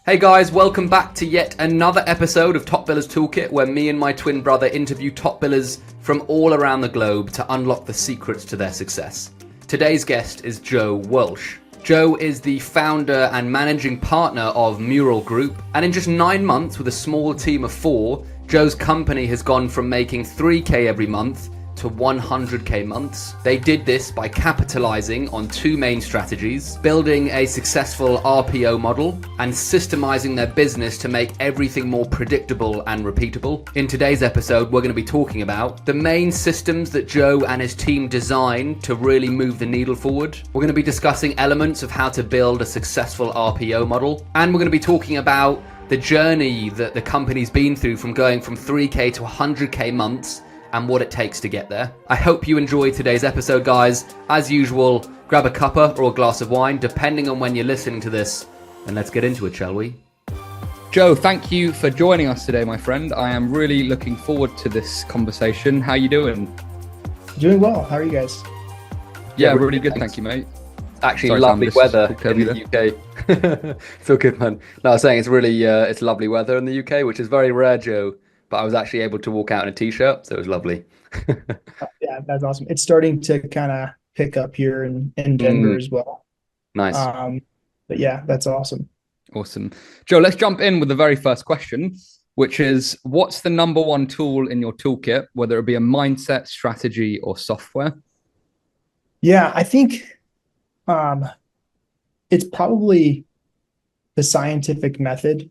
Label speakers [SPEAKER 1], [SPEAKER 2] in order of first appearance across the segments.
[SPEAKER 1] Hey guys, welcome back to yet another episode of Top Billers Toolkit, where me and my twin brother interview top billers from all around the globe to unlock the secrets to their success. Today's guest is Joe Walsh. Joe is the founder and managing partner of Mural Group, and in just 9 months with a small team of 4, Joe's company has gone from making 3K every month to 100K months. They did this by capitalizing on 2 main strategies: building a successful RPO model and systemizing their business to make everything more predictable and repeatable. In today's episode, we're going to be talking about the main systems that Joe and his team designed to really move the needle forward. We're going to be discussing elements of how to build a successful RPO model, and we're going to be talking about the journey that the company's been through from going from 3K to 100K months and what it takes to get there. I hope you enjoyed today's episode, guys. As usual, grab a cuppa or a glass of wine, depending on when you're listening to this, and let's get into it, shall we?
[SPEAKER 2] Joe, thank you for joining us today, my friend. I am really looking forward to this conversation. How you doing?
[SPEAKER 3] Doing well. How are you guys?
[SPEAKER 2] Yeah, really good. Thank you, mate.
[SPEAKER 1] Actually, lovely weather in the UK. Feel good, man. No, I was saying it's lovely weather in the UK, which is very rare, Joe. But I was actually able to walk out in a t-shirt, so it was lovely.
[SPEAKER 3] Yeah, that's awesome. It's starting to kind of pick up here in Denver as well.
[SPEAKER 1] Nice.
[SPEAKER 3] But yeah, that's awesome.
[SPEAKER 2] Awesome. Joe, let's jump in with the very first question, which is, what's the number one tool in your toolkit, whether it be a mindset, strategy, or software?
[SPEAKER 3] Yeah, I think it's probably the scientific method,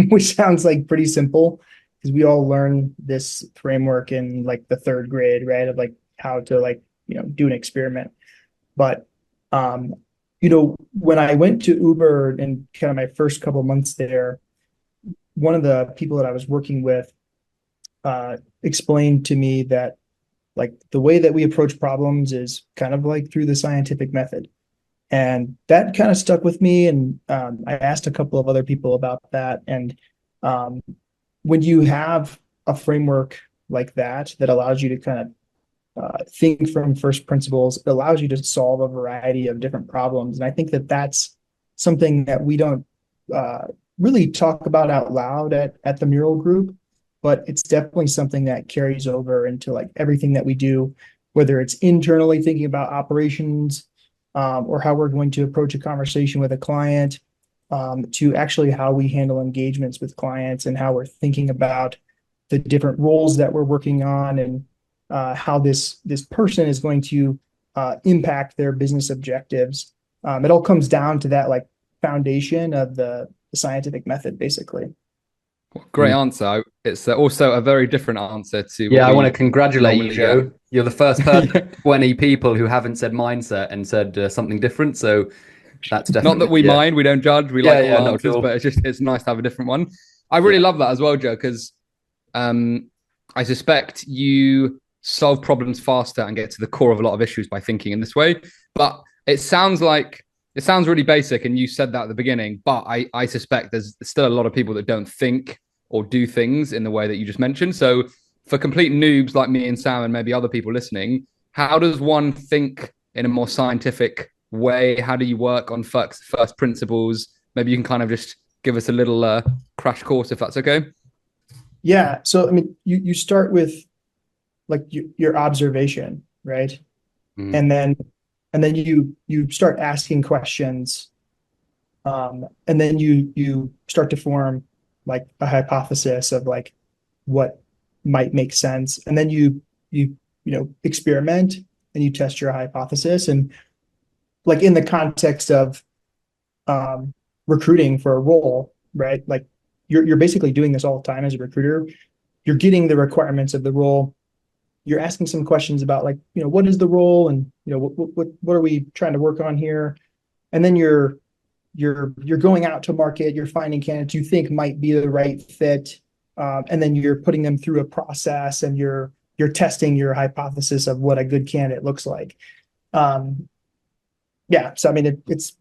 [SPEAKER 3] which sounds like pretty simple, because we all learn this framework in like the 3rd grade, right? Of like how to do an experiment. But, when I went to Uber and kind of my first couple months there, one of the people that I was working with explained to me that like the way that we approach problems is kind of like through the scientific method. And that kind of stuck with me. And I asked a couple of other people about that. And when you have a framework like that allows you to kind of think from first principles, it allows you to solve a variety of different problems. And I think that that's something that we don't really talk about out loud at the Mural Group, but it's definitely something that carries over into like everything that we do, whether it's internally thinking about operations or how we're going to approach a conversation with a client, to actually how we handle engagements with clients and how we're thinking about the different roles that we're working on and how this person is going to impact their business objectives. It all comes down to that like foundation of the scientific method, basically.
[SPEAKER 2] Great answer. It's also a very different answer to...
[SPEAKER 1] Yeah, I want to congratulate you, Joe. You're the first person, 20 people who haven't said mindset and said something different. So that's definitely...
[SPEAKER 2] Not that we mind, we don't judge, we like all answers,
[SPEAKER 1] but
[SPEAKER 2] it's nice to have a different one. I really love that as well, Joe, because I suspect you solve problems faster and get to the core of a lot of issues by thinking in this way. But it sounds really basic, and you said that at the beginning, but I suspect there's still a lot of people that don't think or do things in the way that you just mentioned. So for complete noobs like me and Sam and maybe other people listening, how does one think in a more scientific way? How do you work on first principles? Maybe you can kind of just give us a little crash course, if that's okay.
[SPEAKER 3] Yeah. So, I mean, you start with like your observation, right? And then you start asking questions, and then you start to form like a hypothesis of like what might make sense, and then you experiment and you test your hypothesis. And like in the context of recruiting for a role, right? Like you're basically doing this all the time as a recruiter. You're getting the requirements of the role. You're asking some questions about like, what is the role, and what are we trying to work on here? And then you're going out to market, you're finding candidates you think might be the right fit. And then you're putting them through a process, and you're testing your hypothesis of what a good candidate looks like. Yeah. So, I mean, it's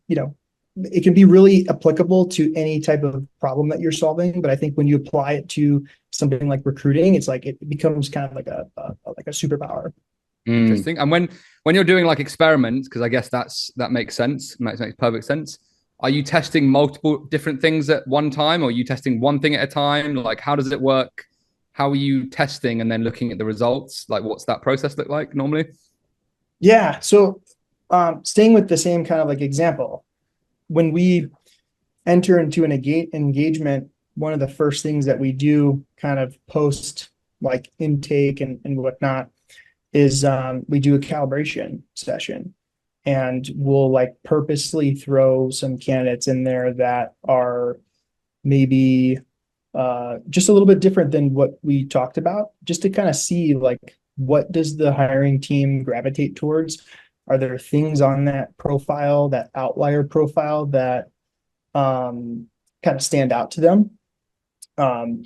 [SPEAKER 3] it can be really applicable to any type of problem that you're solving. But I think when you apply it to something like recruiting, it's like it becomes kind of like a superpower.
[SPEAKER 2] Interesting. And when you're doing like experiments, because I guess that makes sense, makes perfect sense. are you testing multiple different things at one time, or are you testing one thing at a time? Like, how does it work? How are you testing and then looking at the results? Like, what's that process look like normally?
[SPEAKER 3] Yeah. So staying with the same kind of like example, when we enter into an engagement, one of the first things that we do kind of post like intake and whatnot is we do a calibration session, and we'll like purposely throw some candidates in there that are maybe just a little bit different than what we talked about, just to kind of see like what does the hiring team gravitate towards. Are there things on that profile, that outlier profile, that kind of stand out to them? And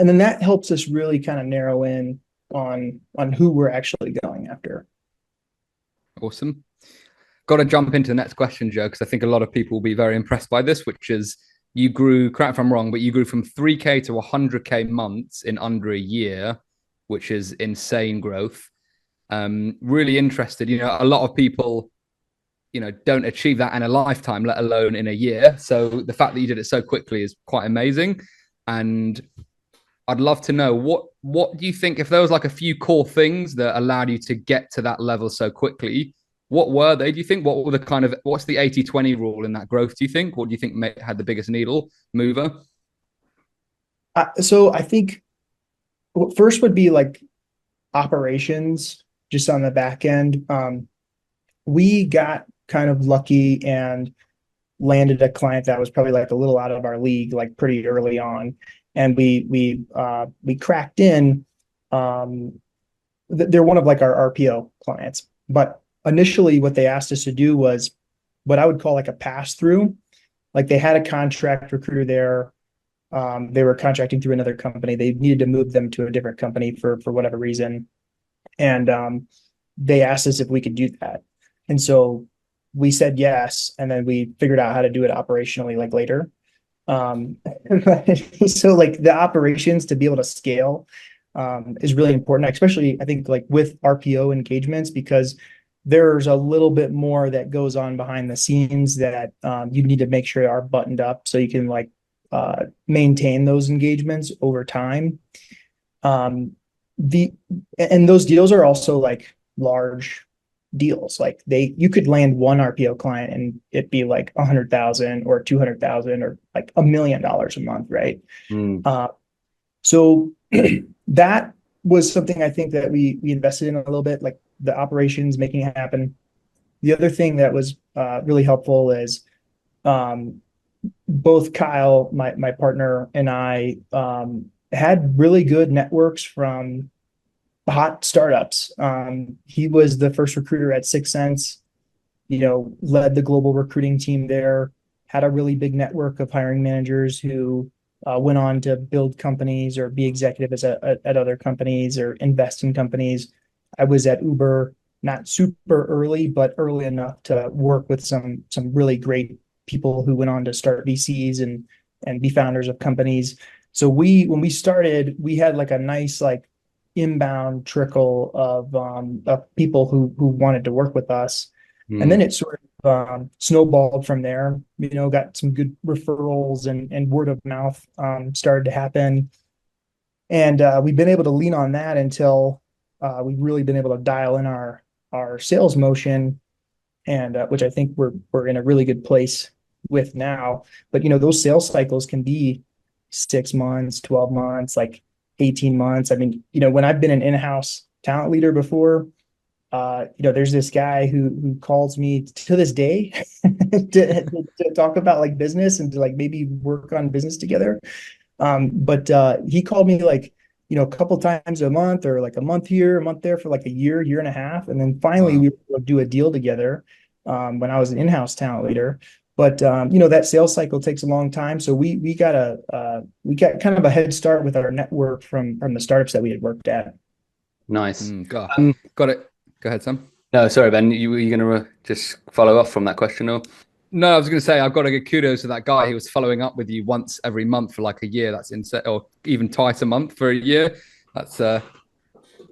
[SPEAKER 3] then that helps us really kind of narrow in on who we're actually going after.
[SPEAKER 2] Awesome. Got to jump into the next question, Joe, because I think a lot of people will be very impressed by this, which is you grew, correct if I'm wrong, but you grew from 3K to 100K months in under a year, which is insane growth. Really interested. You know, a lot of people, you know, don't achieve that in a lifetime, let alone in a year. So the fact that you did it so quickly is quite amazing. And I'd love to know what do you think, if there was like a few core things that allowed you to get to that level so quickly, what were they, do you think? What were the kind of, what's the 80-20 rule in that growth, do you think? What do you think had the biggest needle mover?
[SPEAKER 3] So I think first would be like operations, just on the back end. We got kind of lucky and landed a client that was probably like a little out of our league, like pretty early on. And we cracked in. They're one of like our RPO clients, but initially what they asked us to do was what I would call like a pass through. Like they had a contract recruiter there. They were contracting through another company. They needed to move them to a different company for whatever reason. And they asked us if we could do that. And so we said yes. And then we figured out how to do it operationally like later. So like the operations to be able to scale is really important, especially I think like with RPO engagements, because there's a little bit more that goes on behind the scenes that you need to make sure are buttoned up so you can like maintain those engagements over time. And those deals are also like large deals. Like you could land one RPO client and it'd be like 100,000 or 200,000 or like $1 million a month, right? So that was something I think that we invested in a little bit, like the operations, making it happen. The other thing that was really helpful is both Kyle, my partner, and I had really good networks from hot startups. He was the first recruiter at 6sense, led the global recruiting team there, had a really big network of hiring managers who went on to build companies or be executives at other companies or invest in companies. I was at Uber, not super early, but early enough to work with some really great people who went on to start VCs and be founders of companies. So when we started, we had like a nice like inbound trickle of people who wanted to work with us. And then it sort of snowballed from there, got some good referrals and word of mouth started to happen. And we've been able to lean on that until we've really been able to dial in our sales motion, and which I think we're in a really good place with now. But those sales cycles can be 6 months, 12 months, like 18 months. I mean, when I've been an in-house talent leader before, there's this guy who calls me to this day to talk about like business and to like maybe work on business together. But he called me like, a couple times a month or like a month here, a month there for like a year and a half. And then finally we were able to do a deal together when I was an in-house talent leader. But that sales cycle takes a long time. So we got kind of a head start with our network from the startups that we had worked at.
[SPEAKER 1] Nice.
[SPEAKER 2] Got it. Go ahead, Sam.
[SPEAKER 1] No, sorry, Ben. You were going to just follow up from that question, or?
[SPEAKER 2] No, I was going to say I've got to give kudos to that guy who was following up with you once every month for like a year. That's insane, or even twice a month for a year. That's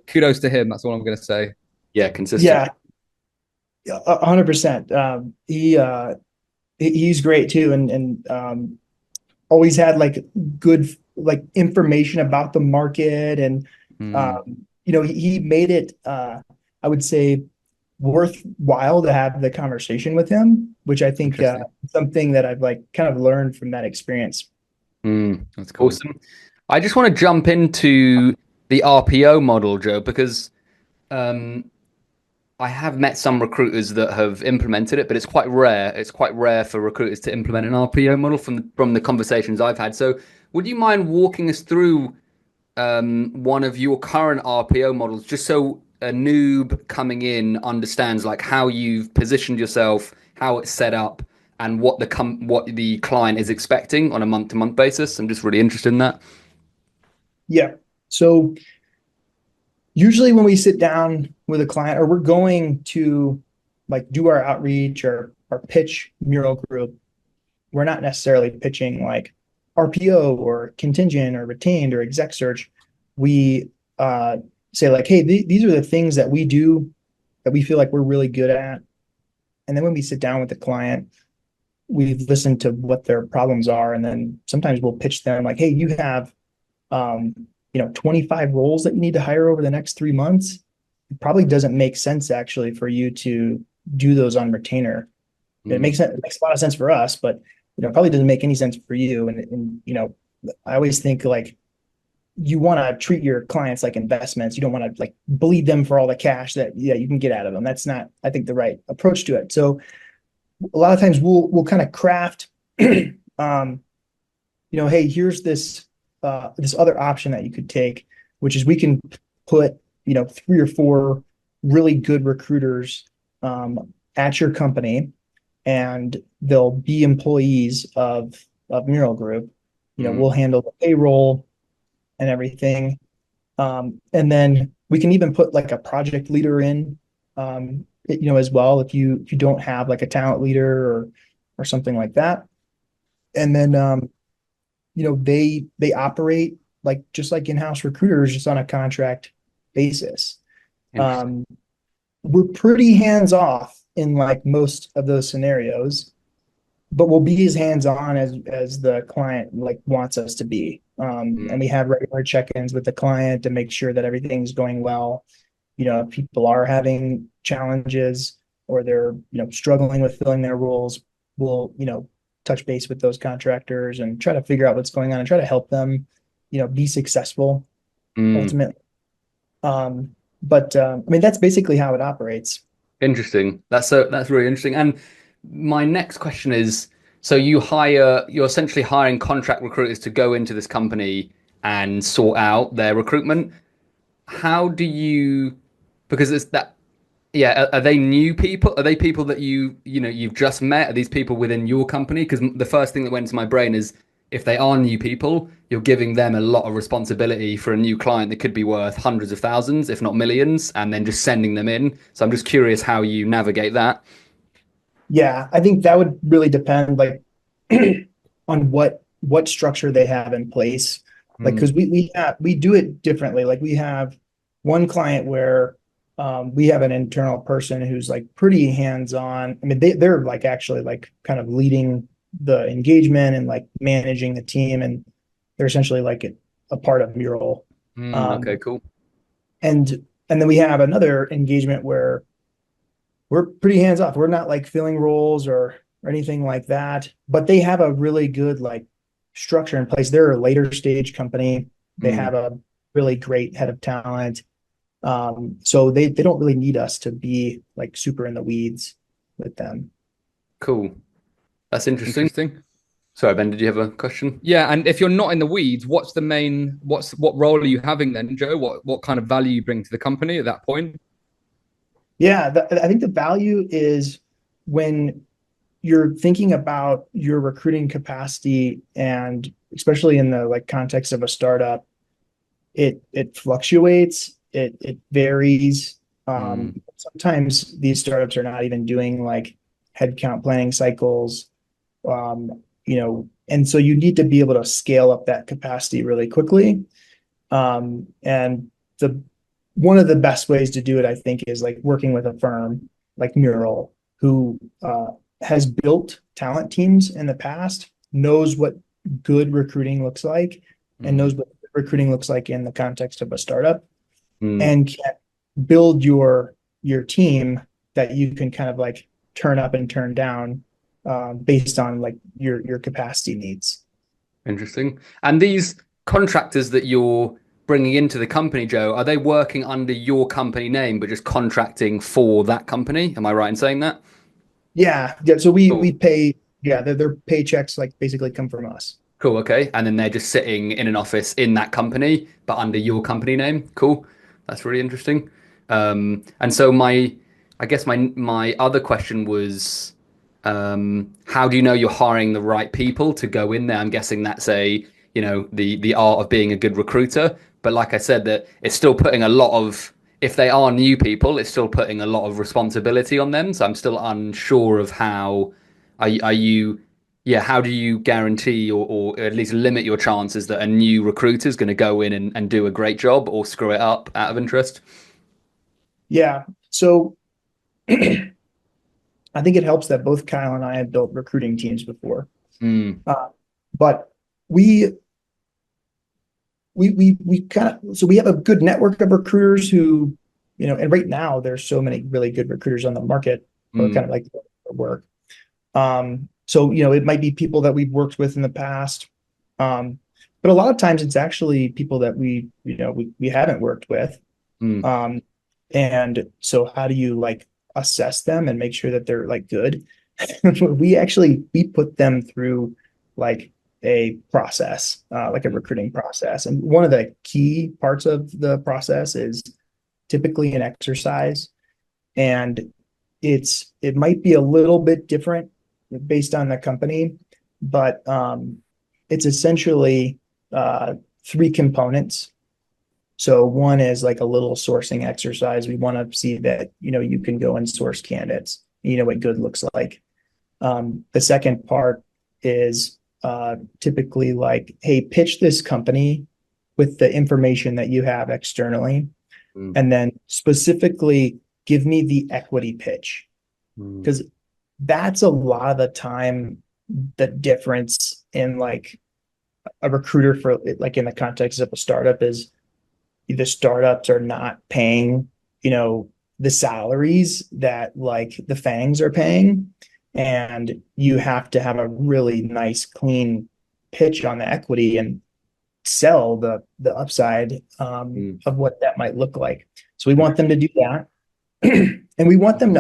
[SPEAKER 2] kudos to him. That's all I'm going to say.
[SPEAKER 1] Yeah, consistent.
[SPEAKER 3] Yeah, 100%. he's great too, and always had like good like information about the market, and
[SPEAKER 1] Mm,
[SPEAKER 3] he made it I would say worthwhile to have the conversation with him, which I think
[SPEAKER 1] interesting.
[SPEAKER 3] something that I've like kind of learned from that experience.
[SPEAKER 2] That's cool.
[SPEAKER 1] Awesome. I just want to jump into the RPO model, Joe, because um, I have met some recruiters that have implemented it, but it's quite rare. It's quite rare for recruiters to implement an RPO model from the conversations I've had. So, would you mind walking us through one of your current RPO models, just so a noob coming in understands like how you've positioned yourself, how it's set up, and what the client is expecting on a month-to-month basis? I'm just really interested in that.
[SPEAKER 3] Yeah. So usually when we sit down with a client or we're going to like do our outreach or our pitch mural group, we're not necessarily pitching like RPO or contingent or retained or exec search. We say like, hey, these are the things that we do that we feel like we're really good at. And then when we sit down with the client, we've listened to what their problems are, and then sometimes we'll pitch them like, hey, you have um, 25 roles that you need to hire over the next 3 months. It probably doesn't make sense actually for you to do those on retainer.
[SPEAKER 1] Mm,
[SPEAKER 3] It makes a lot of sense for us, but it probably doesn't make any sense for you. And I always think like you want to treat your clients like investments. You don't want to like bleed them for all the cash that you can get out of them. That's not, I think, the right approach to it. So a lot of times we'll kind of craft hey, here's this other option that you could take, which is we can put 3 or 4 really good recruiters at your company, and they'll be employees of Mural Group.
[SPEAKER 1] mm,
[SPEAKER 3] We'll handle the payroll and everything, and then we can even put like a project leader in, as well, if you don't have like a talent leader or something like that. And then they operate like just like in-house recruiters, just on a contract basis.
[SPEAKER 1] interesting.
[SPEAKER 3] um we're pretty hands off in like most of those scenarios, but we'll be as hands on as the client like wants us to be. And we
[SPEAKER 1] Mm,
[SPEAKER 3] have regular check-ins with the client to make sure that everything's going well. If people are having challenges or they're struggling with filling their roles, we'll touch base with those contractors and try to figure out what's going on and try to help them be successful
[SPEAKER 1] mm.
[SPEAKER 3] ultimately. But I mean, that's basically how it operates.
[SPEAKER 1] Interesting. That's really interesting. And my next question is, so you're essentially hiring contract recruiters to go into this company and sort out their recruitment. How do you, because it's that, yeah, are they new people? Are they people that you've just met? Are these people within your company? Because the first thing that went into my brain is if they are new people, you're giving them a lot of responsibility for a new client that could be worth hundreds of thousands, if not millions, and then just sending them in. So I'm just curious how you navigate that.
[SPEAKER 3] Yeah, I think that would really depend like on what structure they have in place. Like,
[SPEAKER 1] Mm,
[SPEAKER 3] because we do it differently. Like we have one client where we have an internal person who's like pretty hands-on. I mean, they're like actually like kind of leading the engagement and like managing the team, and they're essentially like a part of Mural.
[SPEAKER 1] okay,
[SPEAKER 3] Um,
[SPEAKER 1] cool.
[SPEAKER 3] and then we have another engagement where we're pretty hands off. We're not like filling roles or anything like that, but they have a really good like structure in place. They're a later stage company. They
[SPEAKER 1] Mm,
[SPEAKER 3] have a really great head of talent. So they don't really need us to be like super in the weeds with them.
[SPEAKER 1] cool. That's interesting.
[SPEAKER 2] Interesting.
[SPEAKER 1] Sorry, Ben, did you have a question?
[SPEAKER 2] Yeah, and if you're not in the weeds, what role are you having then, Joe? What kind of value you bring to the company at that point?
[SPEAKER 3] Yeah, I think the value is when you're thinking about your recruiting capacity, and especially in the like context of a startup, it fluctuates, it varies.
[SPEAKER 1] Mm,
[SPEAKER 3] Sometimes these startups are not even doing like headcount planning cycles, and so you need to be able to scale up that capacity really quickly. And the one of the best ways to do it, I think, is like working with a firm like Mural, who has built talent teams in the past knows what good recruiting looks like and knows what recruiting looks like in the context of a startup and can build your team that you can kind of like turn up and turn down based on like your capacity needs.
[SPEAKER 1] Interesting. And these contractors that you're bringing into the company, Joe, are they working under your company name but just contracting for that company? Am I right in saying that?
[SPEAKER 3] Yeah. So we
[SPEAKER 1] Cool.
[SPEAKER 3] pay. Yeah, their paychecks like basically come from us.
[SPEAKER 1] Cool. Okay. And then they're just sitting in an office in that company, but under your company name. Cool. That's really interesting. And so I guess my other question was, how do you know you're hiring the right people to go in there? I'm guessing that's the art of being a good recruiter. But like I said, that it's still putting a lot of, if they are new people, it's still putting a lot of responsibility on them. So I'm still unsure of how are you yeah, how do you guarantee or at least limit your chances that a new recruiter is going to go in and do a great job or screw it up out of interest?
[SPEAKER 3] Yeah. So I think it helps that both Kyle and I have built recruiting teams before.
[SPEAKER 1] Mm,
[SPEAKER 3] But we kind of, so we have a good network of recruiters who, and right now there's so many really good recruiters on the market for kind of like work. So, it might be people that we've worked with in the past. But a lot of times it's actually people that we haven't worked with.
[SPEAKER 1] mm,
[SPEAKER 3] And so how do you like assess them and make sure that they're like good? We put them through like a process, like a recruiting process. And one of the key parts of the process is typically an exercise. And it might be a little bit different based on the company, but it's essentially three components. So one is like a little sourcing exercise. We want to see that, you can go and source candidates, what good looks like. The second part is typically like, hey, pitch this company with the information that you have externally, and then specifically give me the equity pitch. Because that's a lot of the time the difference in like a recruiter for like in the context of a startup is the startups are not paying, the salaries that like the FANGs are paying. And you have to have a really nice, clean pitch on the equity and sell the upside of what that might look like. So we want them to do that. And we want them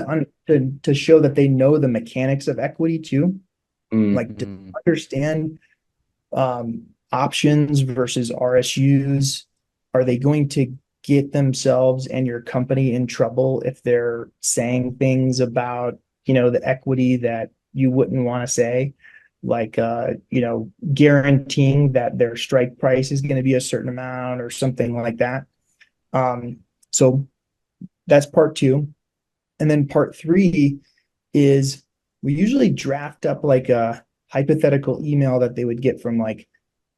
[SPEAKER 3] to show that they know the mechanics of equity too, like to understand options versus RSUs. Are they going to get themselves and your company in trouble if they're saying things about, the equity that you wouldn't want to say? Like, guaranteeing that their strike price is going to be a certain amount or something like that. So that's part two. And then part three is we usually draft up like a hypothetical email that they would get from like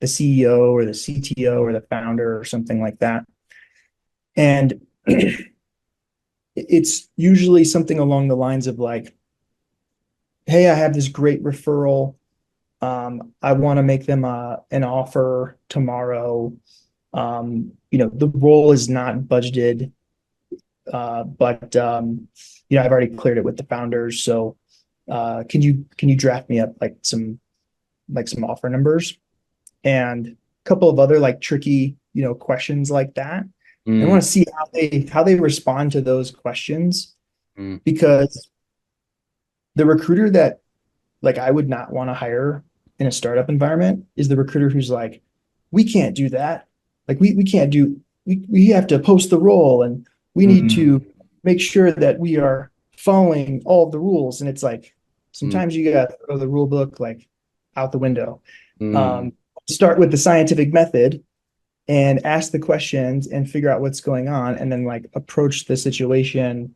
[SPEAKER 3] the CEO or the CTO or the founder or something like that. And it's usually something along the lines of like, hey, I have this great referral. I want to make them an offer tomorrow. The role is not budgeted, but I've already cleared it with the founders. So can you draft me up like some offer numbers and a couple of other like tricky questions like that. I want to see how they respond to those questions, because the recruiter that like I would not want to hire in a startup environment is the recruiter who's like, we can't do that. Like we can't do, we have to post the role and we need to make sure that we are following all of the rules. And it's like, sometimes you got to throw the rule book like out the window. Start with the scientific method and ask the questions and figure out what's going on, and then like approach the situation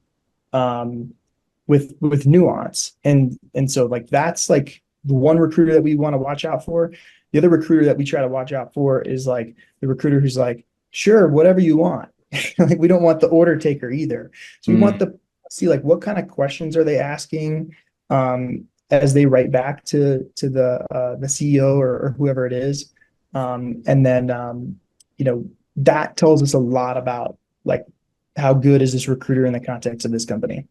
[SPEAKER 3] with nuance. And so like that's like the one recruiter that we want to watch out for. The other recruiter that we try to watch out for is like the recruiter who's like, sure, whatever you want. Like we don't want the order taker either. So we want to see like what kind of questions are they asking, as they write back to the CEO or whoever it is. And then that tells us a lot about like how good is this recruiter in the context of this company.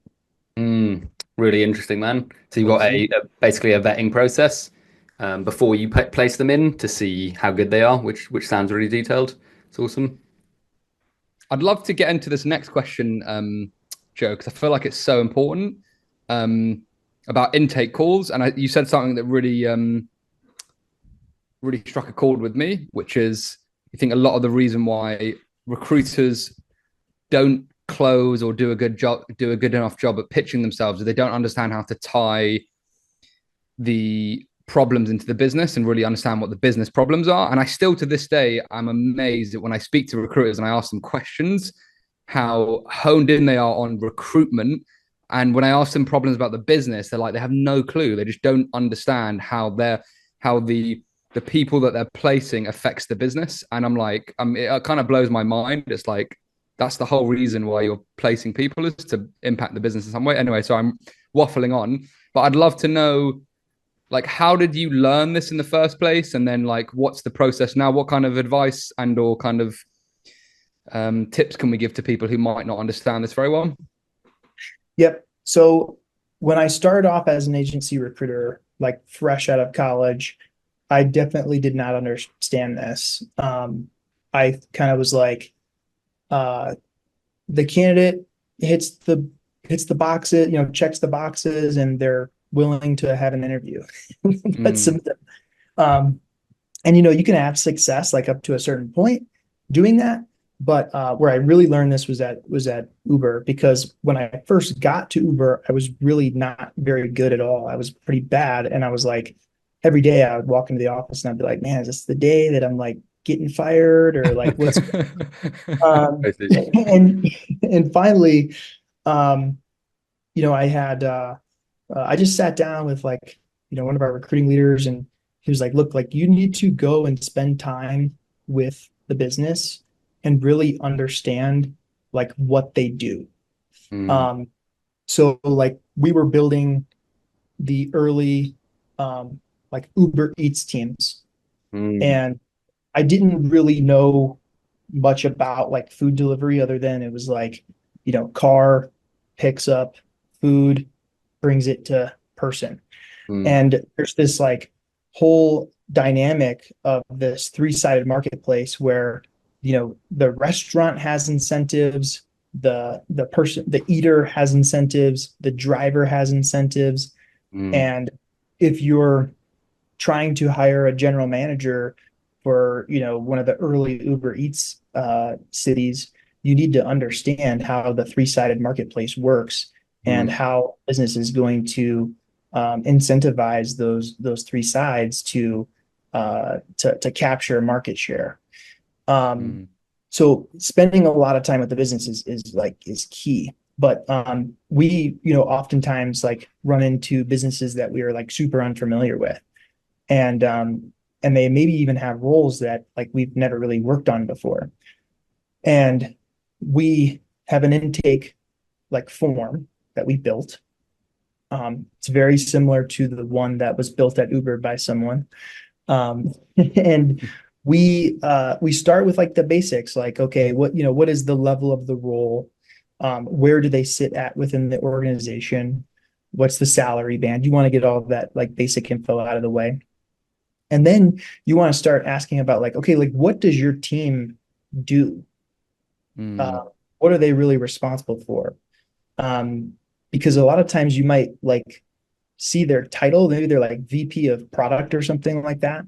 [SPEAKER 1] Really interesting, man. So you've got basically a vetting process before you place them in to see how good they are, which sounds really detailed. It's awesome.
[SPEAKER 2] I'd love to get into this next question, Joe, because I feel like it's so important about intake calls. And you said something that really struck a chord with me, which is I think a lot of the reason why recruiters don't close or do a good enough job at pitching themselves is they don't understand how to tie the problems into the business and really understand what the business problems are. And I still, to this day, I'm amazed that when I speak to recruiters and I ask them questions, how honed in they are on recruitment. And when I ask them problems about the business, they're like, they have no clue. They just don't understand how the people that they're placing affects the business. And I'm like, it kind of blows my mind. It's like, that's the whole reason why you're placing people, is to impact the business in some way. Anyway, so I'm waffling on, but I'd love to know, like, how did you learn this in the first place? And then like, what's the process now? What kind of advice and or kind of tips can we give to people who might not understand this very well?
[SPEAKER 3] Yep. So when I started off as an agency recruiter, like fresh out of college, I definitely did not understand this. I kind of was like, the candidate hits the boxes, checks the boxes, and they're willing to have an interview. That's and you can have success like up to a certain point doing that. But where I really learned this was at Uber, because when I first got to Uber, I was really not very good at all. I was pretty bad, and I was like, every day I would walk into the office and I'd be like, man, is this the day that I'm like getting fired, or like what's and finally I had I just sat down with like one of our recruiting leaders, and he was like, look, like you need to go and spend time with the business and really understand like what they do. So like we were building the early like Uber Eats teams, and I didn't really know much about like food delivery other than it was like, car picks up food, brings it to person. And there's this like whole dynamic of this three-sided marketplace where, the restaurant has incentives, the eater has incentives, the driver has incentives. And if you're trying to hire a general manager for one of the early Uber Eats cities, you need to understand how the three-sided marketplace works and how business is going to incentivize those three sides to capture market share. So spending a lot of time with the business is key. But we oftentimes like run into businesses that we are like super unfamiliar with, and they maybe even have roles that like we've never really worked on before. And we have an intake like form that we built. It's very similar to the one that was built at Uber by someone. And we start with like the basics, like, okay, what is the level of the role? Where do they sit at within the organization? What's the salary band? You want to get all of that like basic info out of the way. And then you want to start asking about like, okay, like what does your team do? What are they really responsible for? Because a lot of times you might like see their title, maybe they're like VP of product or something like that,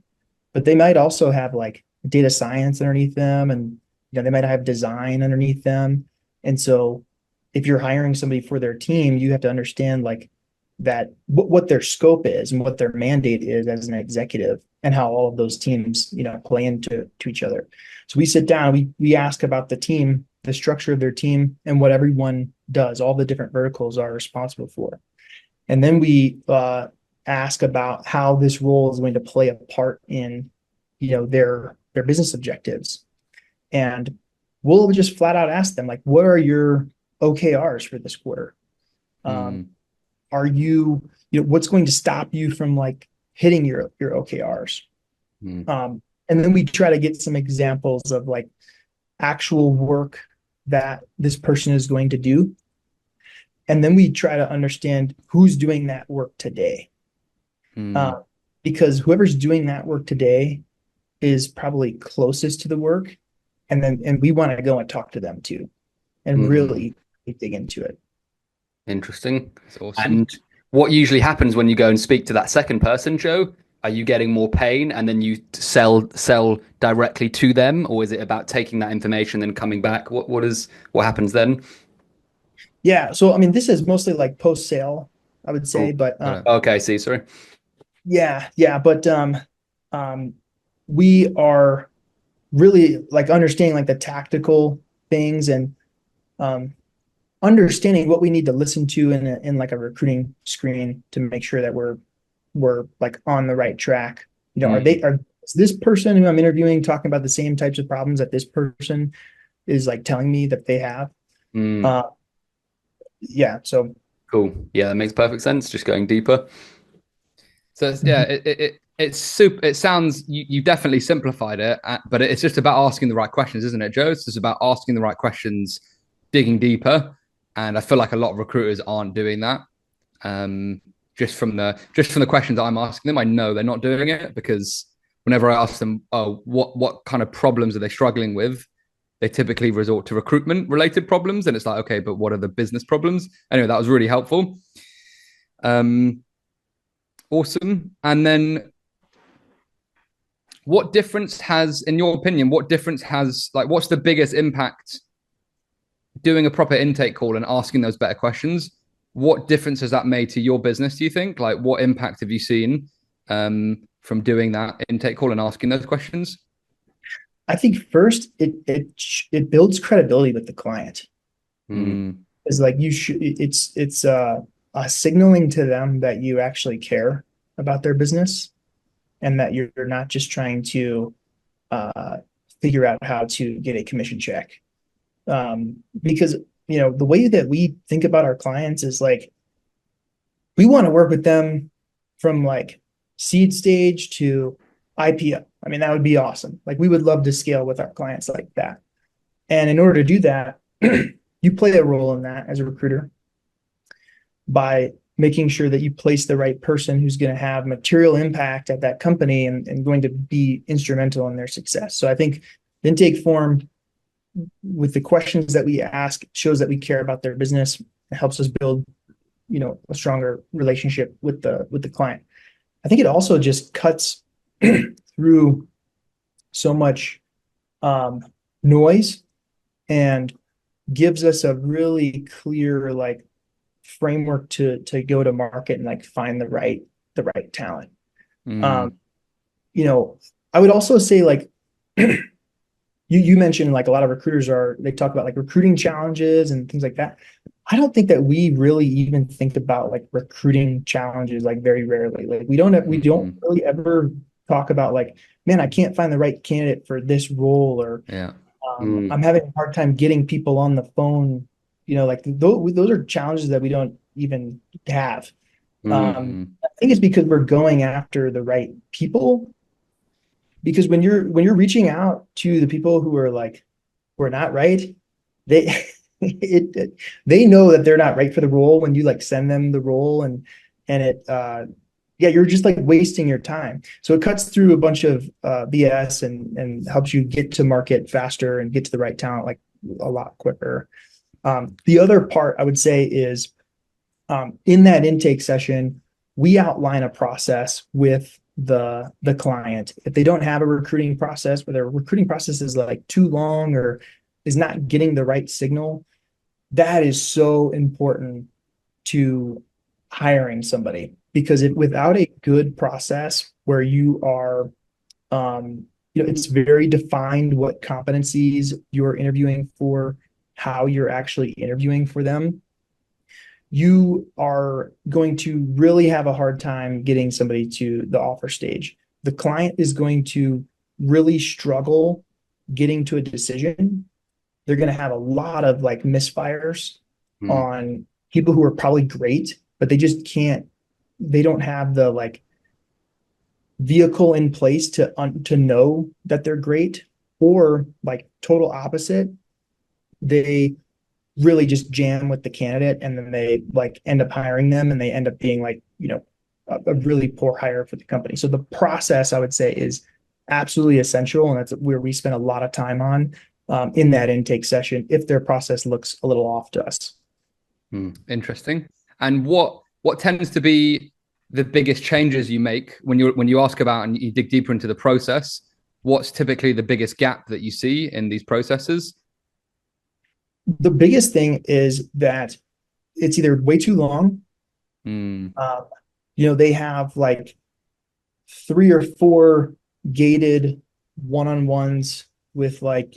[SPEAKER 3] but they might also have like data science underneath them, and they might have design underneath them. And so if you're hiring somebody for their team, you have to understand like that what their scope is and what their mandate is as an executive, and how all of those teams play into each other. So we sit down, we ask about the team, the structure of their team, and what everyone does, all the different verticals are responsible for. And then we ask about how this role is going to play a part in their business objectives. And we'll just flat out ask them like, what are your OKRs for this quarter? Are you what's going to stop you from like hitting your OKRs.
[SPEAKER 1] Mm.
[SPEAKER 3] And then we try to get some examples of like actual work that this person is going to do. And then we try to understand who's doing that work today. Because whoever's doing that work today is probably closest to the work. And we want to go and talk to them too and really dig into it.
[SPEAKER 1] Interesting.
[SPEAKER 2] That's awesome.
[SPEAKER 1] And what usually happens when you go and speak to that second person, Joe? Are you getting more pain and then you sell directly to them, or is it about taking that information and coming back? What happens then?
[SPEAKER 3] Yeah. So I mean, this is mostly like post sale, I would say, but
[SPEAKER 1] Okay, see, sorry.
[SPEAKER 3] yeah, but we are really like understanding like the tactical things and understanding what we need to listen to in like a recruiting screen to make sure that we're like on the right track. Is this person who I'm interviewing talking about the same types of problems that this person is like telling me that they have? Yeah, so
[SPEAKER 1] Cool. Yeah, that makes perfect sense. Just going deeper.
[SPEAKER 2] So yeah, it's super. It sounds you definitely simplified it, but it's just about asking the right questions, isn't it, Joe? It's just about asking the right questions, digging deeper, and I feel like a lot of recruiters aren't doing that. Just from the questions I'm asking them, I know they're not doing it, because whenever I ask them, oh, what kind of problems are they struggling with, they typically resort to recruitment related problems, and it's like, okay, but what are the business problems? Anyway, that was really helpful. Awesome. And then what difference has, in your opinion, what's the biggest impact doing a proper intake call and asking those better questions? What difference has that made to your business, do you think? Like, what impact have you seen from doing that intake call and asking those questions?
[SPEAKER 3] I think first it builds credibility with the client. It's like it's signaling to them that you actually care about their business and that you're not just trying to figure out how to get a commission check. Because the way that we think about our clients is like we want to work with them from like seed stage to IPO. I mean, that would be awesome. Like we would love to scale with our clients like that. And in order to do that, you play a role in that as a recruiter by making sure that you place the right person who's going to have material impact at that company and going to be instrumental in their success. So I think the intake form with the questions that we ask shows that we care about their business. It helps us build, a stronger relationship with the client. I think it also just cuts through so much noise and gives us a really clear like framework to go to market and like find the right talent. I would also say like you mentioned like a lot of recruiters they talk about like recruiting challenges and things like that. I don't think that we really even think about like recruiting challenges, like very rarely. Like we don't really ever talk about like, man, I can't find the right candidate for this role, or I'm having a hard time getting people on the phone. Like those are challenges that we don't even have. I think it's because we're going after the right people. Because when you're reaching out to the people who are not right, they they know that they're not right for the role when you like send them the role, and you're just like wasting your time. So it cuts through a bunch of BS and helps you get to market faster and get to the right talent like a lot quicker. The other part I would say is in that intake session, we outline a process with the client. If they don't have a recruiting process, where their recruiting process is like too long or is not getting the right signal, that is so important to hiring somebody, because without a good process where you are it's very defined what competencies you're interviewing for, how you're actually interviewing for them, you are going to really have a hard time getting somebody to the offer stage. The client is going to really struggle getting to a decision. They're going to have a lot of like misfires on people who are probably great, but they just can't they don't have the like vehicle in place to know that they're great, or like total opposite, they really just jam with the candidate and then they like end up hiring them and they end up being like, a really poor hire for the company. So the process, I would say, is absolutely essential, and that's where we spend a lot of time on in that intake session if their process looks a little off to us.
[SPEAKER 2] Interesting. And what tends to be the biggest changes you make when you ask about and you dig deeper into the process? What's typically the biggest gap that you see in these processes?
[SPEAKER 3] The biggest thing is that it's either way too long. They have like 3 or 4 gated one-on-ones with like,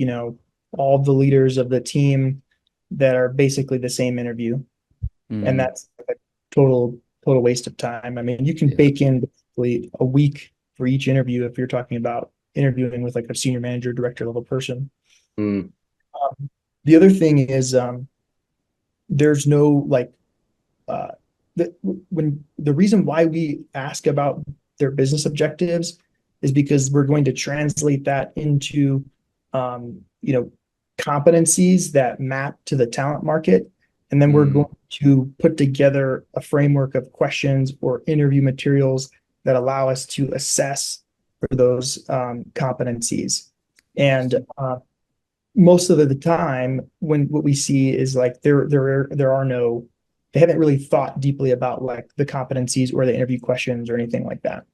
[SPEAKER 3] all the leaders of the team that are basically the same interview. And that's a total waste of time. I mean, you can bake in basically a week for each interview if you're talking about interviewing with like a senior manager, director level person. The other thing is there's no like when the reason why we ask about their business objectives is because we're going to translate that into competencies that map to the talent market, and then we're going to put together a framework of questions or interview materials that allow us to assess for those competencies. And most of the time, when what we see is like they haven't really thought deeply about like the competencies or the interview questions or anything like that.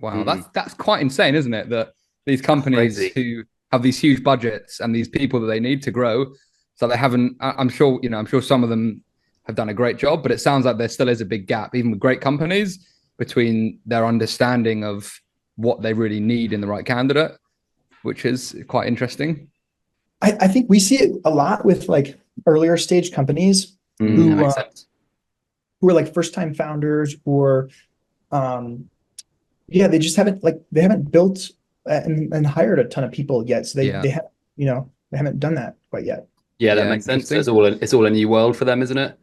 [SPEAKER 2] Wow, that's quite insane, isn't it? That these companies who have these huge budgets and these people that they need to grow, so they haven't. I'm sure some of them have done a great job, but it sounds like there still is a big gap, even with great companies, between their understanding of what they really need in the right candidate, which is quite interesting.
[SPEAKER 3] I think we see it a lot with like earlier stage companies who are like first time founders, or they just haven't built and hired a ton of people yet. So they haven't done that quite yet.
[SPEAKER 1] Yeah, that makes sense. It's all a new world for them, isn't it?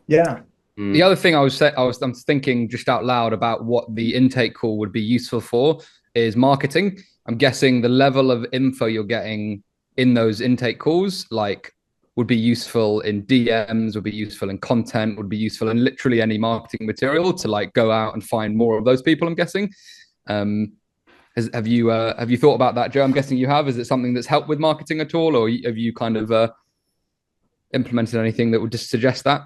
[SPEAKER 3] Yeah.
[SPEAKER 2] The other thing I'm thinking just out loud about what the intake call would be useful for is marketing. I'm guessing the level of info you're getting in those intake calls, like, would be useful in DMs, would be useful in content, would be useful in literally any marketing material to like go out and find more of those people, I'm guessing. Have you thought about that, Joe? I'm guessing you have. Is it something that's helped with marketing at all, or have you kind of implemented anything that would just suggest that?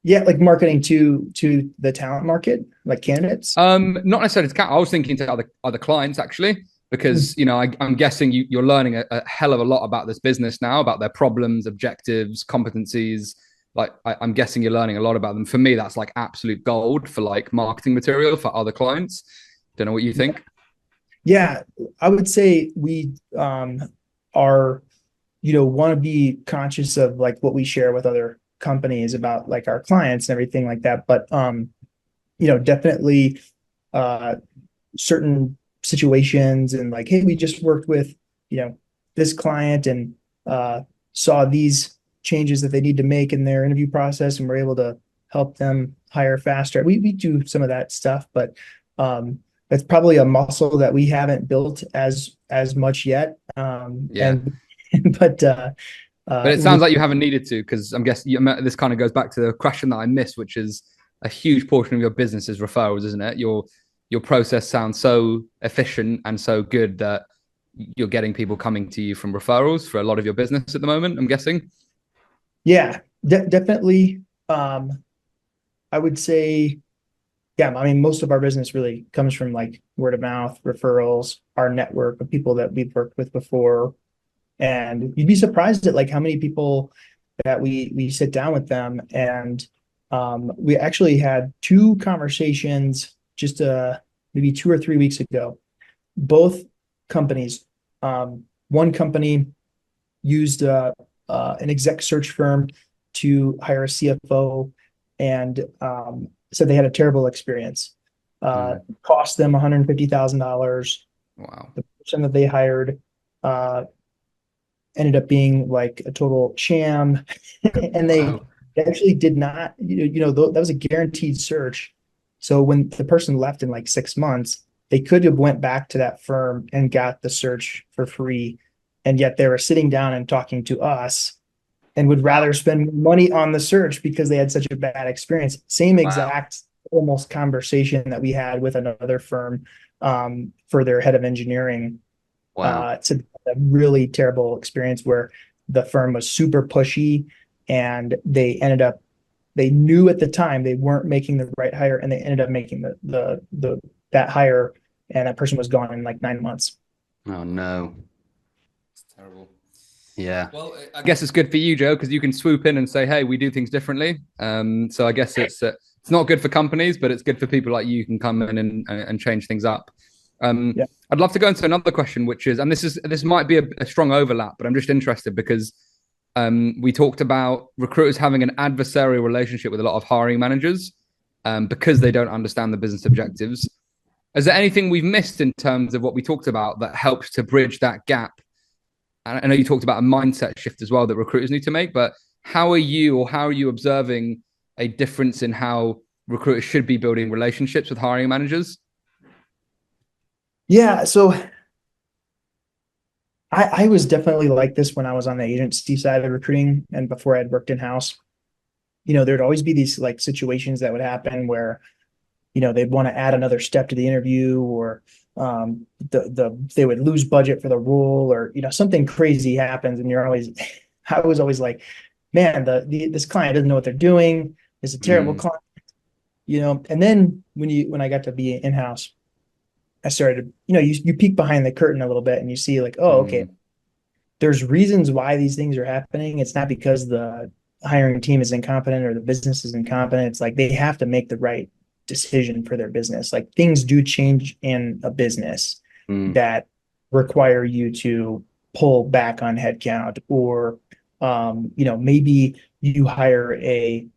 [SPEAKER 3] Yeah, like marketing to the talent market, like candidates.
[SPEAKER 2] Not necessarily to I was thinking to other clients actually, because I'm guessing you're learning a hell of a lot about this business now, about their problems, objectives, competencies. Like I'm guessing you're learning a lot about them. For me, that's like absolute gold for like marketing material for other clients. Don't know what you think.
[SPEAKER 3] Yeah, I would say we are, want to be conscious of like what we share with other companies about like our clients and everything like that. But definitely certain situations and like, hey, we just worked with this client and saw these changes that they need to make in their interview process, and we're able to help them hire faster. We do some of that stuff, but that's probably a muscle that we haven't built as much yet.
[SPEAKER 2] But it sounds like you haven't needed to, because I'm guessing this kind of goes back to the question that I missed, which is a huge portion of your business is referrals, isn't it? Your process sounds so efficient and so good that you're getting people coming to you from referrals for a lot of your business at the moment, I'm guessing.
[SPEAKER 3] Yeah, definitely. I would say, yeah, I mean, most of our business really comes from like word of mouth, referrals, our network of people that we've worked with before. And you'd be surprised at like how many people that we sit down with them. And we actually had 2 conversations just maybe 2 or 3 weeks ago. Both companies, one company used an exec search firm to hire a CFO, and said they had a terrible experience. Cost them $150,000.
[SPEAKER 2] Wow.
[SPEAKER 3] The person that they hired ended up being like a total sham. And they actually did not, that was a guaranteed search. So when the person left in like 6 months, they could have went back to that firm and got the search for free. And yet they were sitting down and talking to us and would rather spend money on the search because they had such a bad experience. Same
[SPEAKER 1] Wow.
[SPEAKER 3] exact almost conversation that we had with another firm for their head of engineering.
[SPEAKER 1] Wow.
[SPEAKER 3] It's a really terrible experience where the firm was super pushy and they knew at the time they weren't making the right hire and they ended up making the that hire and that person was gone in like 9 months.
[SPEAKER 1] Oh no.
[SPEAKER 2] It's terrible.
[SPEAKER 1] Yeah.
[SPEAKER 2] Well, I guess it's good for you, Joe, because you can swoop in and say, "Hey, we do things differently." So I guess it's not good for companies, but it's good for people like you who can come in and change things up.
[SPEAKER 3] Yeah.
[SPEAKER 2] I'd love to go into another question, which is, and this might be a strong overlap, but I'm just interested because we talked about recruiters having an adversarial relationship with a lot of hiring managers because they don't understand the business objectives. Is there anything we've missed in terms of what we talked about that helps to bridge that gap? I know you talked about a mindset shift as well that recruiters need to make, but how are you observing a difference in how recruiters should be building relationships with hiring managers?
[SPEAKER 3] Yeah. So I was definitely like this when I was on the agency side of recruiting and before I'd worked in house. There'd always be these like situations that would happen where, they'd want to add another step to the interview or they would lose budget for the role or, something crazy happens and you're always, I was always like, man, this client doesn't know what they're doing. It's a terrible
[SPEAKER 2] Mm,
[SPEAKER 3] client, and then when I got to be in-house, I started, you peek behind the curtain a little bit and you see like, oh, okay,
[SPEAKER 2] mm,
[SPEAKER 3] there's reasons why these things are happening. It's not because the hiring team is incompetent or the business is incompetent. It's like they have to make the right decision for their business. Like things do change in a business
[SPEAKER 1] Mm.
[SPEAKER 3] that require you to pull back on headcount or maybe you hire a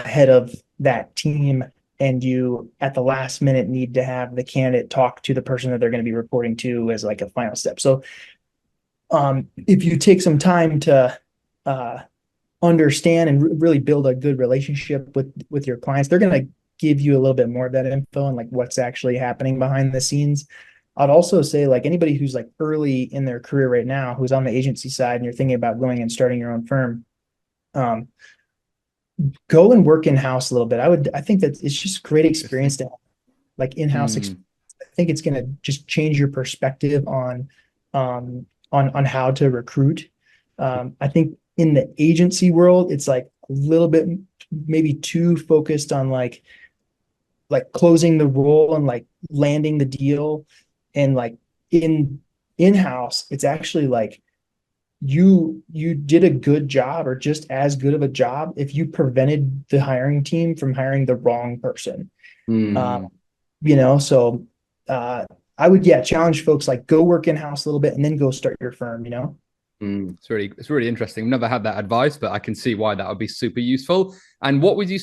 [SPEAKER 3] head of that team and you at the last minute need to have the candidate talk to the person that they're going to be reporting to as like a final step. So if you take some time to uh, understand and really build a good relationship with your clients, they're going to give you a little bit more of that info and like what's actually happening behind the scenes. I'd also say like anybody who's like early in their career right now, who's on the agency side and you're thinking about going and starting your own firm, um, go and work in house a little bit. I think that it's just a great experience
[SPEAKER 2] interesting.
[SPEAKER 3] to have, like in-house
[SPEAKER 2] Mm,
[SPEAKER 3] experience. I think it's going to just change your perspective on how to recruit. I think in the agency world, it's like a little bit maybe too focused on like closing the role and like landing the deal, and like in-house, it's actually like you did a good job or just as good of a job if you prevented the hiring team from hiring the wrong person. Uh,
[SPEAKER 2] mm,
[SPEAKER 3] so uh, I would, yeah, challenge folks like go work in house a little bit and then go start your firm.
[SPEAKER 2] mm. It's really interesting. I've never had that advice, but I can see why that would be super useful. And what would you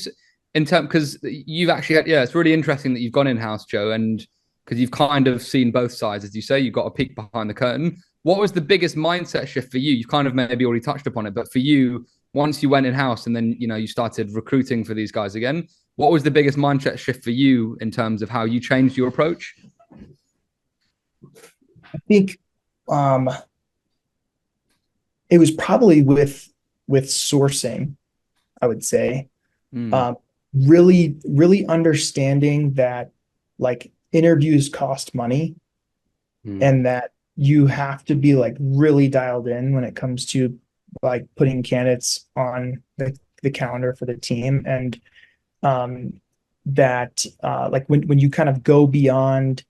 [SPEAKER 2] in terms because you've actually had, yeah, it's really interesting that you've gone in house, Joe, and because you've kind of seen both sides, as you say, you've got a peek behind the curtain. What was the biggest mindset shift for you? You've kind of maybe already touched upon it, but for you, once you went in house and then you started recruiting for these guys again, what was the biggest mindset shift for you in terms of how you changed your approach?
[SPEAKER 3] I think um, it was probably with sourcing, I would say.
[SPEAKER 2] Mm,
[SPEAKER 3] Um, really understanding that like interviews cost money
[SPEAKER 1] Mm.
[SPEAKER 3] and that you have to be like really dialed in when it comes to like putting candidates on the calendar for the team and um that like when you kind of go beyond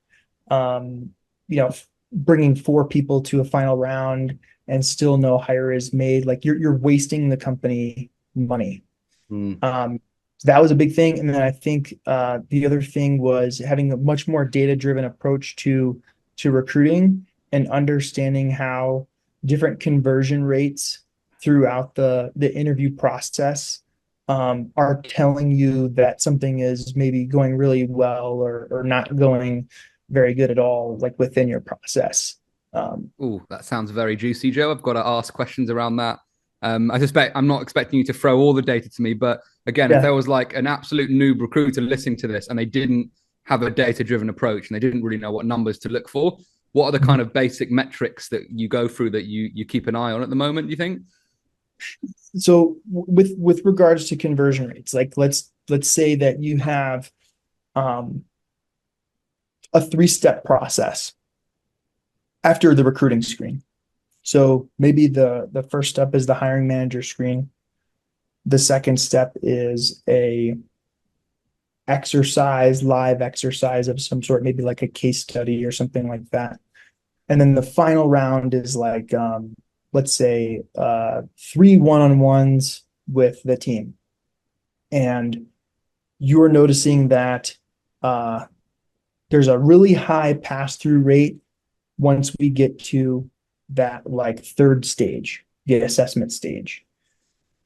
[SPEAKER 3] um you know bringing four people to a final round and still no hire is made, like you're wasting the company money.
[SPEAKER 1] Mm.
[SPEAKER 3] That was a big thing. And then I think the other thing was having a much more data-driven approach to recruiting and understanding how different conversion rates throughout the interview process are telling you that something is maybe going really well or not going very good at all, like within your process.
[SPEAKER 2] Oh, that sounds very juicy, Joe. I've got to ask questions around that. I suspect I'm not expecting you to throw all the data to me, but again, if there was like an absolute noob recruiter listening to this and they didn't have a data-driven approach and they didn't really know what numbers to look for, what are the kind of basic metrics that you go through that you keep an eye on at the moment, do you think?
[SPEAKER 3] So with regards to conversion rates, like let's say that you have a 3-step process after the recruiting screen. So maybe the first step is the hiring manager screen. The second step is a live exercise of some sort, maybe like a case study or something like that. And then the final round is like, let's say, 3 one-on-ones with the team. And you're noticing that there's a really high pass-through rate once we get to that like third stage, the assessment stage.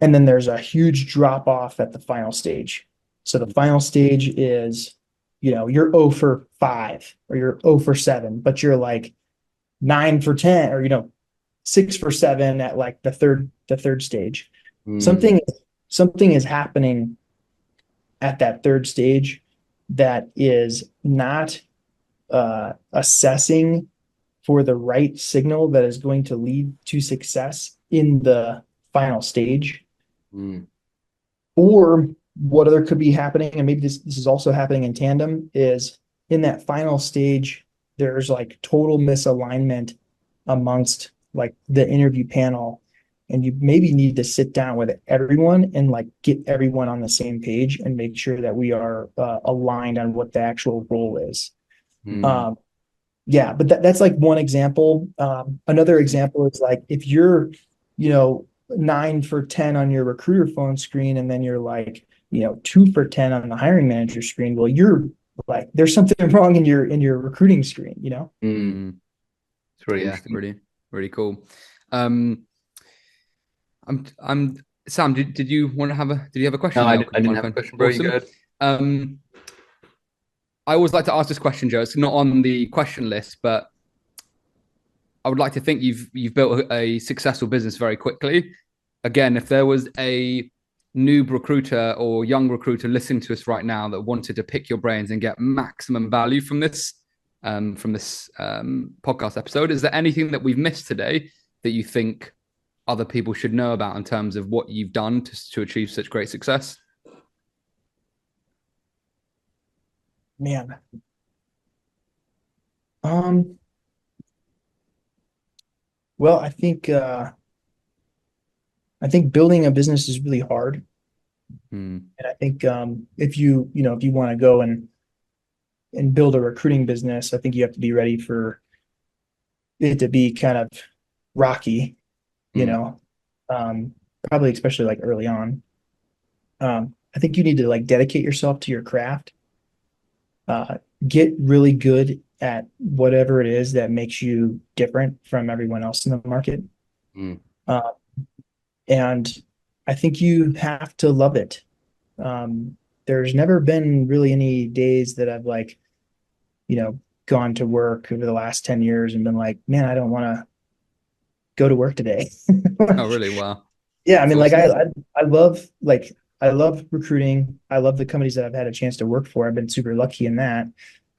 [SPEAKER 3] And then there's a huge drop off at the final stage. So the final stage is, you're 0 for 5 or you're 0 for 7, but you're like 9 for 10 or 6 for 7 at like the third stage. Something is happening at that third stage that is not assessing for the right signal that is going to lead to success in the final stage. Or what other could be happening, and maybe this is also happening in tandem, is in that final stage, there's like total misalignment amongst like the interview panel. And you maybe need to sit down with everyone and like get everyone on the same page and make sure that we are aligned on what the actual role is. Yeah, but that's like one example. Another example is like if you're, 9 for 10 on your recruiter phone screen, and then you're like, 2 for 10 on the hiring manager screen. Well, you're like, there's something wrong in your recruiting screen,
[SPEAKER 2] It's really interesting. Really cool. I'm Sam. Did you want to have a? Did you have a question?
[SPEAKER 1] No, I didn't have a question. Bro, you good?
[SPEAKER 2] I always like to ask this question, Joe. It's not on the question list, but I would like to think you've built a successful business very quickly. Again, if there was a noob recruiter or young recruiter listening to us right now that wanted to pick your brains and get maximum value from this podcast episode, is there anything that we've missed today that you think other people should know about in terms of what you've done to achieve such great success?
[SPEAKER 3] Man. Well, I think building a business is really hard. And I think if you want to go and build a recruiting business, I think you have to be ready for it to be kind of rocky, probably especially like early on. I think you need to like dedicate yourself to your craft, get really good at whatever it is that makes you different from everyone else in the market. And I think you have to love it. There's never been really any days that I've like, gone to work over the last 10 years and been like, man, I don't want to go to work today.
[SPEAKER 2] Oh, really? Wow.
[SPEAKER 3] Yeah. I mean, like I love recruiting. I love the companies that I've had a chance to work for. I've been super lucky in that.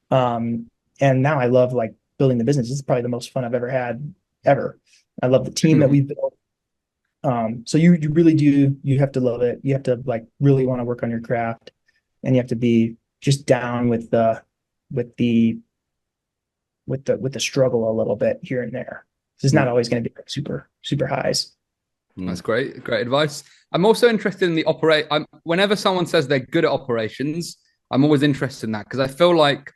[SPEAKER 3] And now I love like building the business. This is probably the most fun I've ever had ever. I love the team that we've built. So you really do, you have to love it. You have to like really want to work on your craft, and you have to be just down with the struggle a little bit here and there. It's not always going to be super, super highs.
[SPEAKER 2] That's great. Great advice. I'm also interested in the whenever someone says they're good at operations, I'm always interested in that, because I feel like,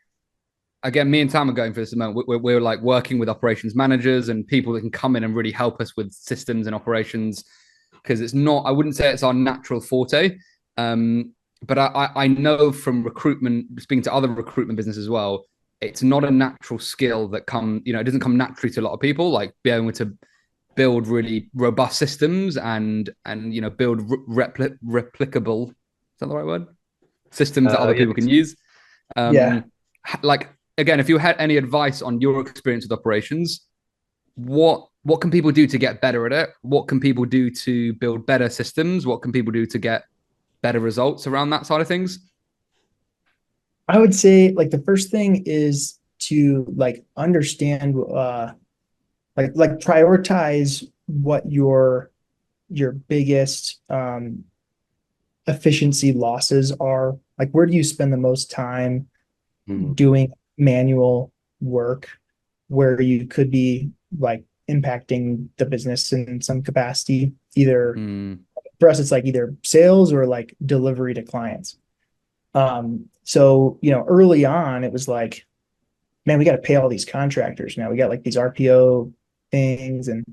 [SPEAKER 2] again, me and Tam are going for this at the moment. We're like working with operations managers and people that can come in and really help us with systems and operations, because I wouldn't say it's our natural forte. But I know from recruitment, speaking to other recruitment businesses as well, it's not a natural skill that it doesn't come naturally to a lot of people, like being able to build really robust systems and build replicable, is that the right word? Systems that other people can use. Like, again, if you had any advice on your experience with operations, what what can people do to get better at it? What can people do to build better systems? What can people do to get better results around that side of things?
[SPEAKER 3] I would say like the first thing is to like understand like prioritize what your biggest efficiency losses are. Like where do you spend the most time doing manual work where you could be like impacting the business in some capacity, either for us it's like either sales or like delivery to clients. So early on it was like, man, we got to pay all these contractors now. We got like these RPO things, and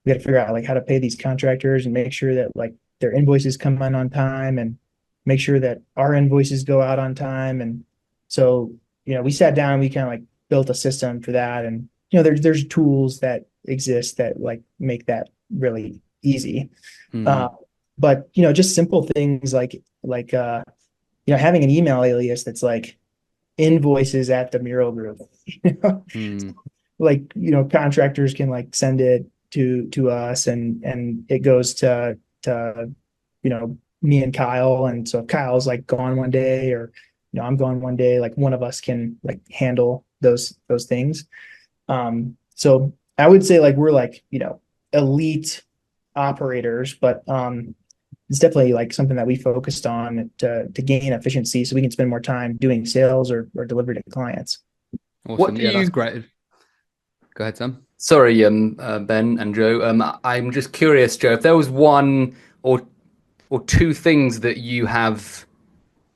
[SPEAKER 3] we got to figure out like how to pay these contractors and make sure that like their invoices come in on time, and make sure that our invoices go out on time. And so, we sat down and we kind of like built a system for that. And, there's tools that exist that like make that really easy. But, just simple things like having an email alias that's like invoices at the Mural Group. Like, contractors can like send it to us, and it goes to me and Kyle. And so if Kyle's like gone one day, or I'm gone one day, like one of us can like handle those things. So I would say like we're like elite operators, but it's definitely like something that we focused on to gain efficiency so we can spend more time doing sales or delivery to clients.
[SPEAKER 2] Awesome. That's great. Go ahead, Sam.
[SPEAKER 1] Sorry, Ben and Joe. I'm just curious, Joe, if there was one or two things that you have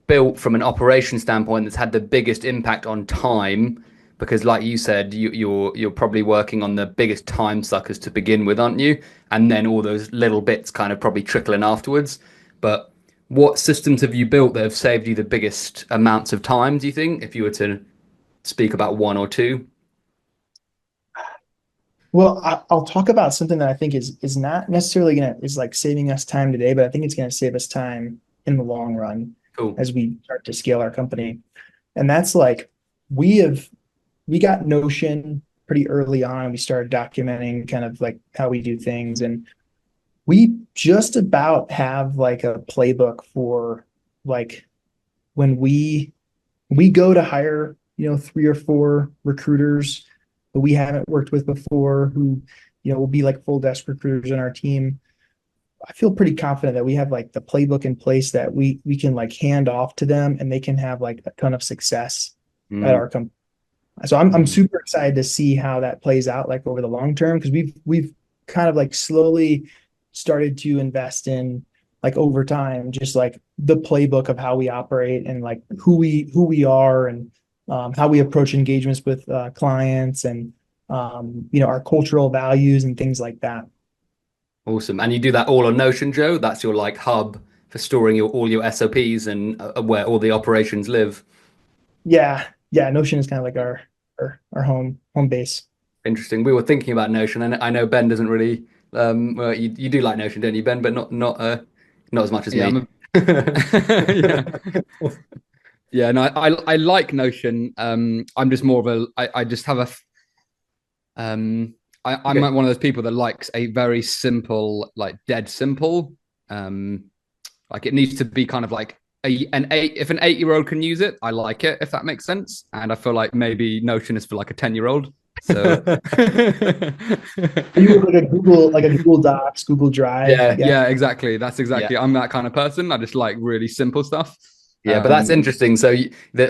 [SPEAKER 1] built from an operation standpoint that's had the biggest impact on time, because like you said, you're probably working on the biggest time suckers to begin with, aren't you? And then all those little bits kind of probably trickle in afterwards. But what systems have you built that have saved you the biggest amounts of time, do you think, if you were to speak about one or two?
[SPEAKER 3] Well, I'll talk about something that I think is not necessarily is like saving us time today, but I think it's going to save us time in the long run.
[SPEAKER 1] Cool.
[SPEAKER 3] As we start to scale our company. And that's like we got Notion pretty early on, and we started documenting kind of like how we do things. And we just about have like a playbook for like when we go to hire 3 or 4 recruiters that we haven't worked with before, who will be like full desk recruiters in our team. I feel pretty confident that we have like the playbook in place that we can like hand off to them, and they can have like a ton of success at our company. So I'm super excited to see how that plays out like over the long term, because we've kind of like slowly started to invest in like over time, just like the playbook of how we operate and like who we are, and how we approach engagements with clients, and our cultural values and things like that.
[SPEAKER 1] Awesome. And you do that all on Notion, Joe? That's your like hub for storing all your SOPs and where all the operations live?
[SPEAKER 3] Yeah. Notion is kind of like our home base.
[SPEAKER 1] Interesting. We were thinking about Notion, and I know Ben doesn't really. Well, you do like Notion, don't you, Ben? But not as much as me.
[SPEAKER 2] Yeah. No, I like Notion. I'm just more of a. I just have a. I'm one of those people that likes a very simple, like dead simple. Like it needs to be kind of like if an 8-year-old can use it, I like it, if that makes sense. And I feel like maybe Notion is for like a 10-year-old. So
[SPEAKER 3] you like a Google Docs, Google Drive.
[SPEAKER 2] Yeah, exactly. That's exactly. I'm that kind of person. I just like really simple stuff.
[SPEAKER 1] Yeah, but that's interesting. So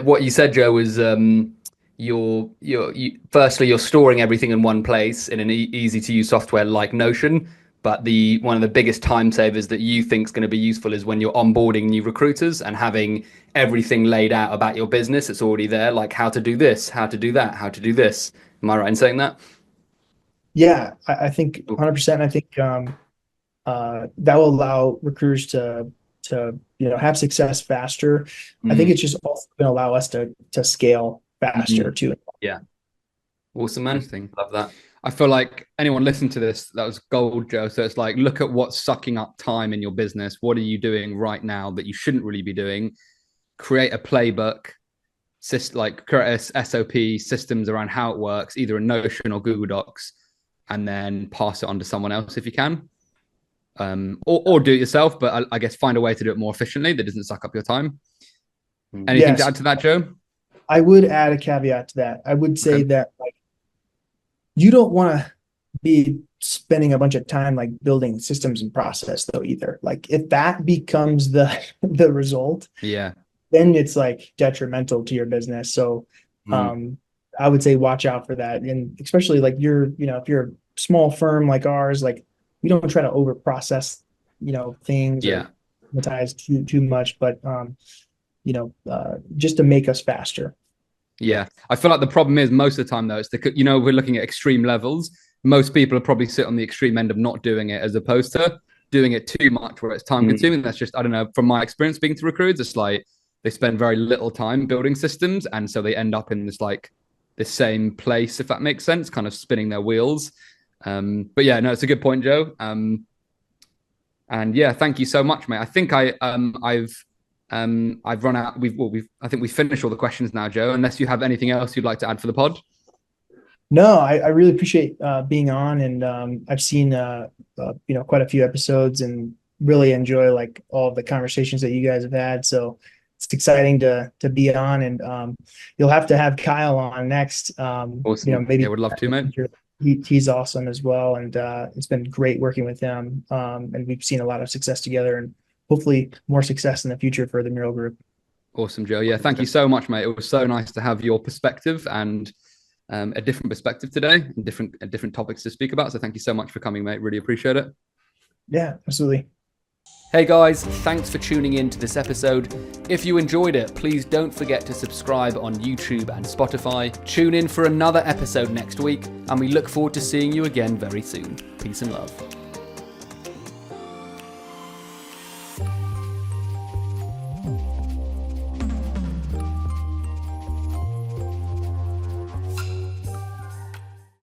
[SPEAKER 1] what you said, Joe, was firstly you're storing everything in one place in an easy to use software like Notion. But one of the biggest time savers that you think is going to be useful is when you're onboarding new recruiters and having everything laid out about your business. It's already there, like how to do this, how to do that, how to do this. Am I right in saying that?
[SPEAKER 3] Yeah, I think 100%. I think that will allow recruiters to have success faster. I think it's just also going to allow us to scale faster too.
[SPEAKER 1] Yeah. Awesome, man. Love that.
[SPEAKER 2] I feel like anyone listening to this, that was gold, Joe. So it's like, look at what's sucking up time in your business. What are you doing right now that you shouldn't really be doing? Create a playbook, like create a SOP systems around how it works, either in Notion or Google Docs. and then pass it on to someone else if you can. Or do it yourself, but I guess find a way to do it more efficiently that doesn't suck up your time. Anything to add to that, Joe?
[SPEAKER 3] I would add a caveat to that. I would say that like you don't want to be spending a bunch of time like building systems and process though either. Like if that becomes the result, then it's like detrimental to your business. So I would say watch out for that. And especially like if you're a small firm like ours, like we don't try to over process, things or automatize too much, but just to make us faster.
[SPEAKER 2] Yeah. I feel like the problem is most of the time though, it's we're looking at extreme levels. Most people are probably sit on the extreme end of not doing it as opposed to doing it too much where it's time consuming. That's just, I don't know, from my experience speaking to recruiters, it's like they spend very little time building systems. And so they end up in this like the same place, if that makes sense, kind of spinning their wheels. But yeah, no, it's a good point, Joe. And yeah, thank you so much, mate. I think I've run out. I think we've finished all the questions now, Joe, unless you have anything else you'd like to add for the pod.
[SPEAKER 3] No, I really appreciate being on, and I've seen quite a few episodes, and really enjoy like all of the conversations that you guys have had. So it's exciting to be on, and you'll have to have Kyle on next.
[SPEAKER 2] Awesome.
[SPEAKER 3] Maybe
[SPEAKER 2] would love to, mate.
[SPEAKER 3] He's awesome as well, and it's been great working with him. And we've seen a lot of success together, and hopefully more success in the future for the Mural Group.
[SPEAKER 2] Awesome, Joe. Yeah, thank you so much, mate. It was so nice to have your perspective and a different perspective today and different topics to speak about. So thank you so much for coming, mate. Really appreciate it.
[SPEAKER 3] Yeah, absolutely.
[SPEAKER 1] Hey guys, thanks for tuning in to this episode. If you enjoyed it, please don't forget to subscribe on YouTube and Spotify. Tune in for another episode next week, and we look forward to seeing you again very soon. Peace and love.